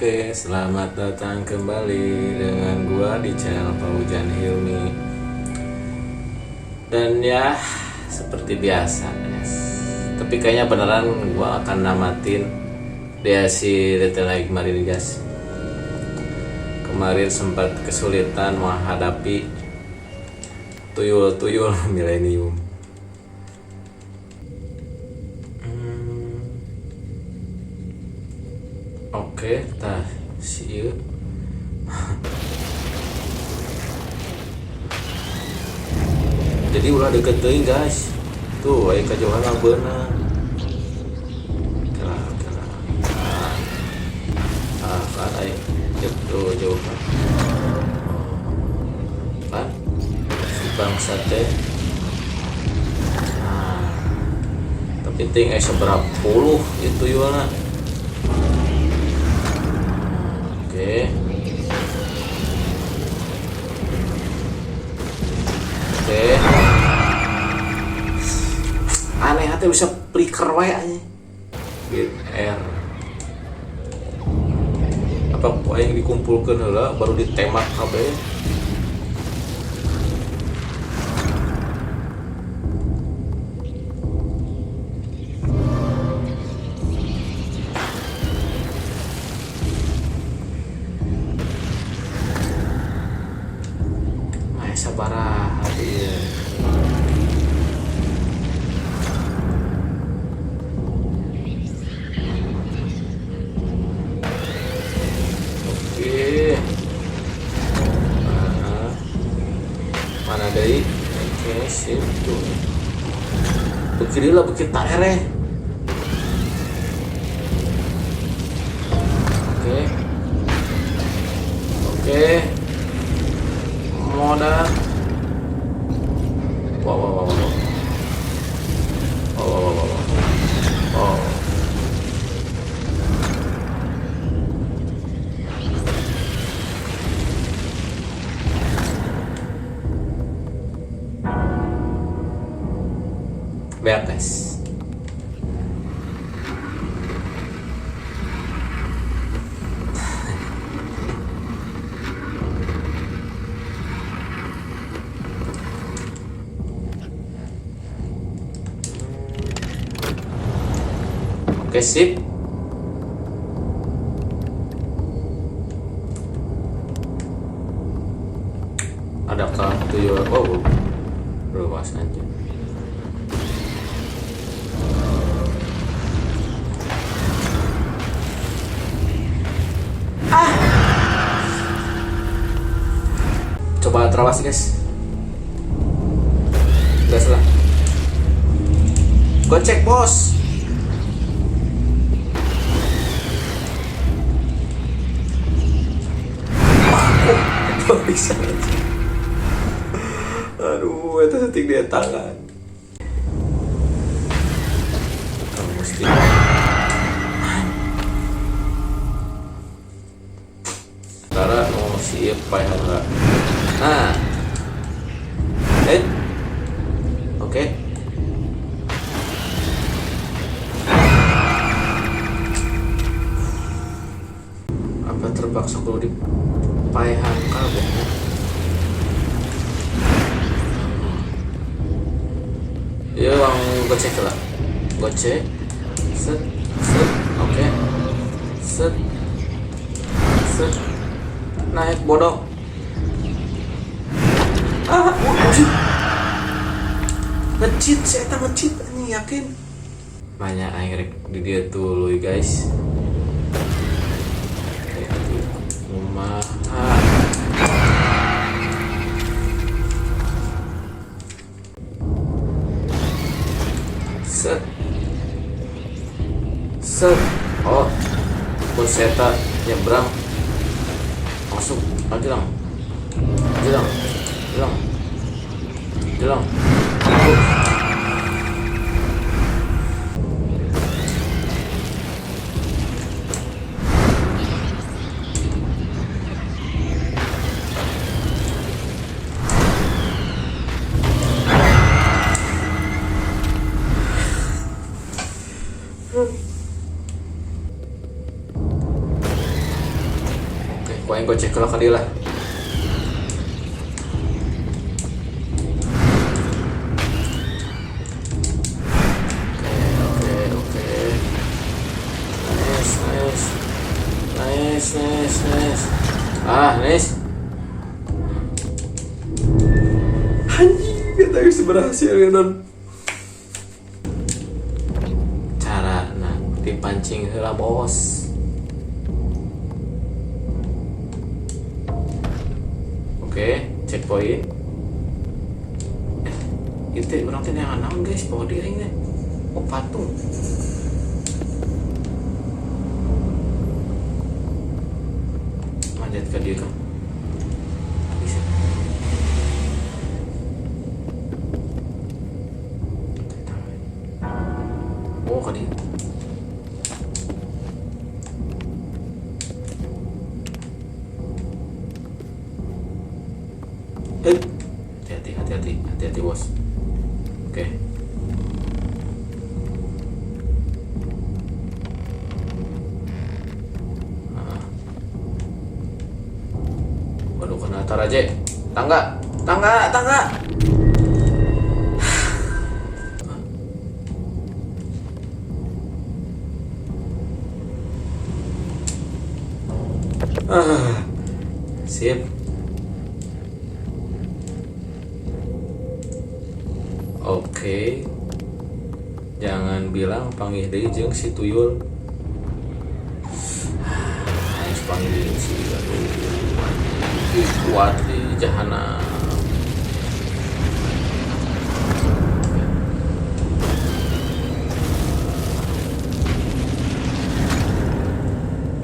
Oke, selamat datang kembali dengan gua di channel Paujan Hilmi. Dan ya, seperti biasa, yes. Tapi kayaknya beneran gua akan namatin dia si Little Like kemarin guys. Kemarin sempat kesulitan menghadapi tuyul-tuyul milenium. Oke, tah sieu. Jadi ulah deket teuing guys. Tuh aya kajauhan beunang. Kela. Kan aya jauh kan. Kan si bangsa teh. Tapi ting seberapa puluh itu yulna. Oke. Aneh hati bisa flicker wae aja. Git R. Apa yang dikumpulkan heula baru ditembak kabeh. Sabaraha dia. Oke. Mana deui? Oke, sip tuh. Beuki lah beuki taere. Oke. Modal. Wow. Oh. Beres. Oke, sip. Adakah tuyul? Oh, luas aja. Coba terawasi guys. Gas lah. Gocek bos. Bisa. Aduh, itu setik dia tangan. Kamu mesti. Sekarang mau siap payah enggak? Nah. Oke. Apa terpaksa kalau di paehan kabeh. Ya uang gocek lah. Gocek. Set. Oke. Set. Naik bodoh. Ngecit, saya tak ngecit ini yakin. Banyak air di dia tuh guys. Set. Oh, Boseta nyebrang masuk aja lang. Aing gocek kalau kali lah. Oke. Nice. Nice. Anjing, kita bisa berhasil ya non. Cara dipancing heula bos. Oke, checkpoint. Itu orang teh yang naon guys, bawa diri nya. Oh, patung. Manjat ke dia kan. Bisa. Oh, ke dia. Hati-hati bos. Oke. Waduh, kena atar aja. Tangga. Sip. Oke. Jangan bilang panggil deui jeung si tuyul. Ais panggil deui si kuat di jahanam.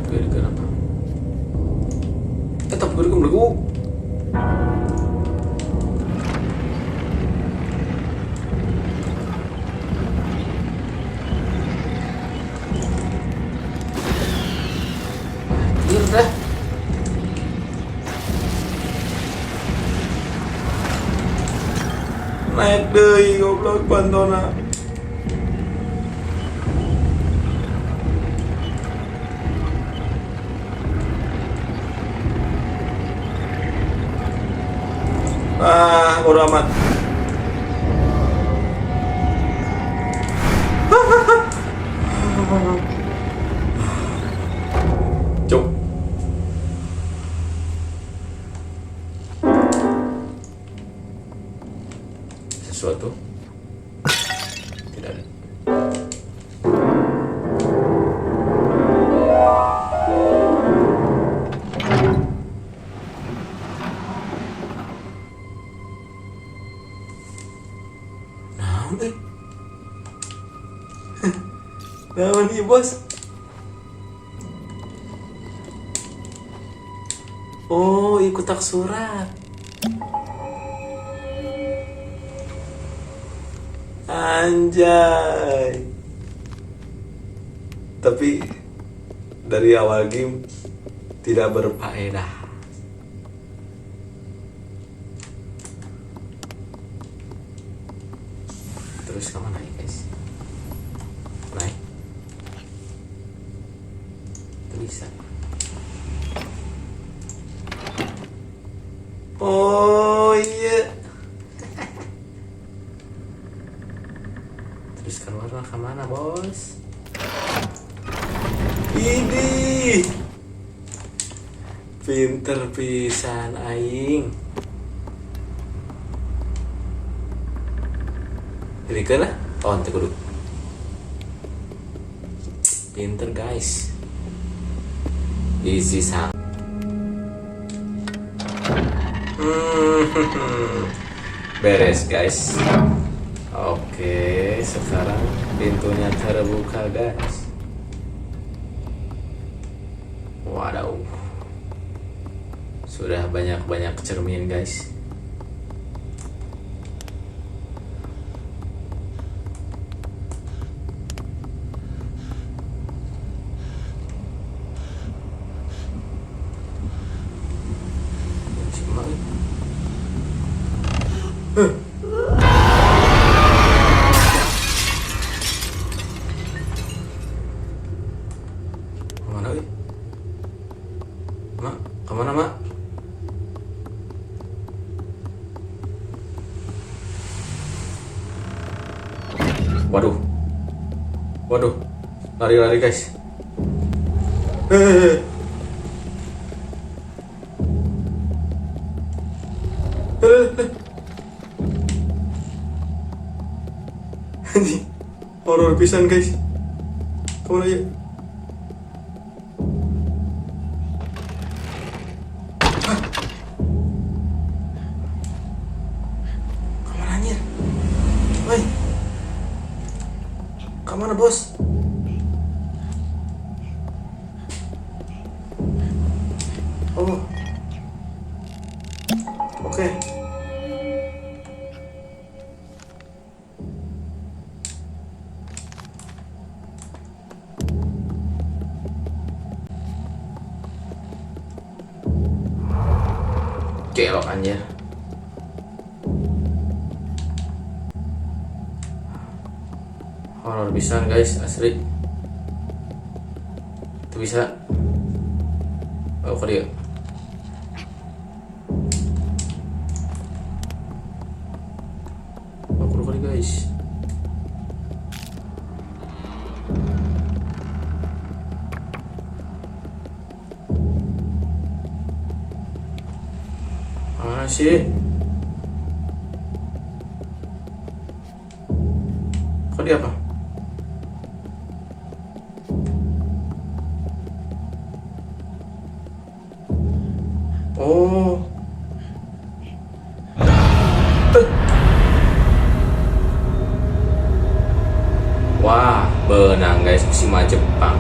Kenapa? Tetap bergum-bergum. Dah. Naik deui goblok bantona. Bodo amat. Cuk. Sesuatu tidak ada. Naon ieu bos? Oh, ikut tak surat. Anjay. Tapi dari awal game tidak berfaedah. Terus kemana ya guys? Naik. Itu bisa. Oh iya. Terus keluar kemana bos? Ini pinter pisan aing. Jadi kena, nanti kudu. Pinter guys. Easy sang. Beres guys. Oke, sekarang pintunya terbuka guys. Waduh, sudah banyak cermin guys. Kemana Waduh, waduh, lari guys. Hehehe. Anjing, horor pisan guys. Kemana ya? Kemana anjir? Woi, kemana bos? Oh, oke. Kelok anjir. Horor bisa guys, asli. Itu bisa. Oh, kok dia? Aku kali guys. Sih, kok dia apa? Oh, wah, benang guys, si Jepang.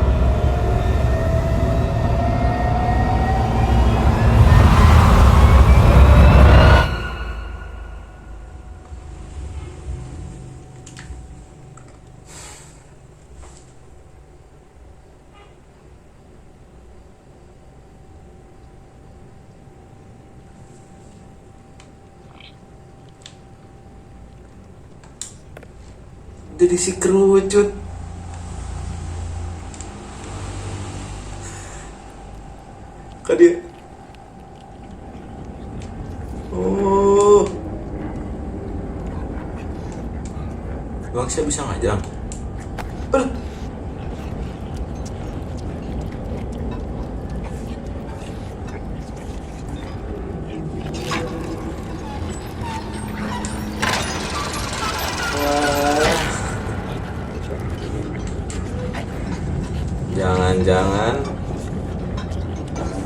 Jadi si kerucut. Kak dia. Oh. Bang saya bisa ngajak. Jangan-jangan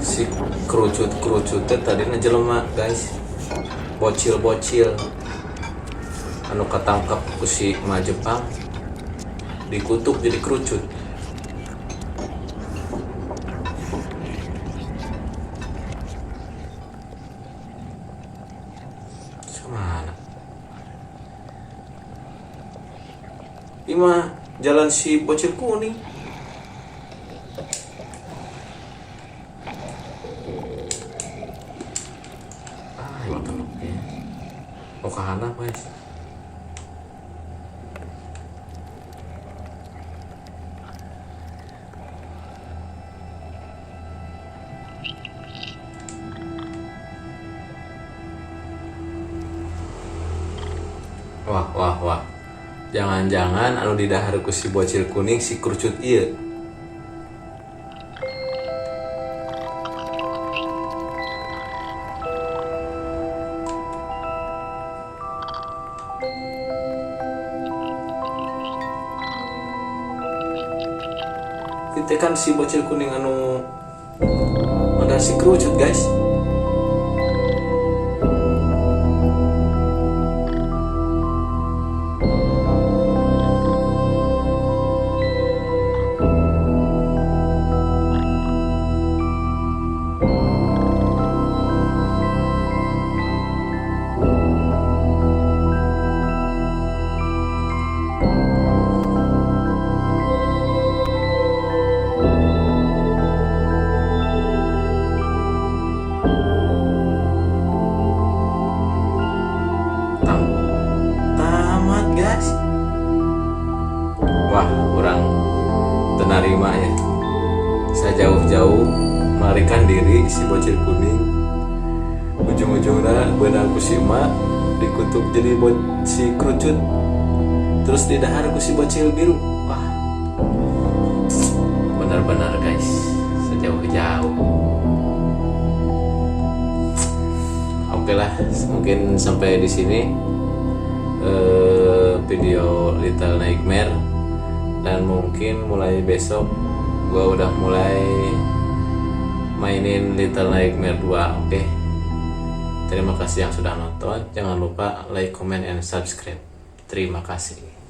si kerucut-kerucutnya tadi jelema guys, bocil-bocil anu ketangkep ku si Jepang dikutuk jadi kerucut. Semana Ima jalan si bocil kuning. Oh, kahana guys. Wah. Jangan-jangan anu didahar ku si bocil kuning si kerucut ieu. Kita kan si bocil kuning anu ada si kerucut guys. Tamat guys. Wah, kurang tenarima ya. Saya jauh-jauh melarikan diri si bocil kuning. Ujung-ujungnya benang kusima dikutuk jadi si kerucut. terus di dahar ku si bocil biru. Wah, benar-benar guys, sejauh-jauh. Oke lah, mungkin sampai di sini video Little Nightmare, dan mungkin mulai besok gua udah mulai mainin Little Nightmare 2. Oke. Terima kasih yang sudah nonton. Jangan lupa like, comment, and subscribe. Terima kasih.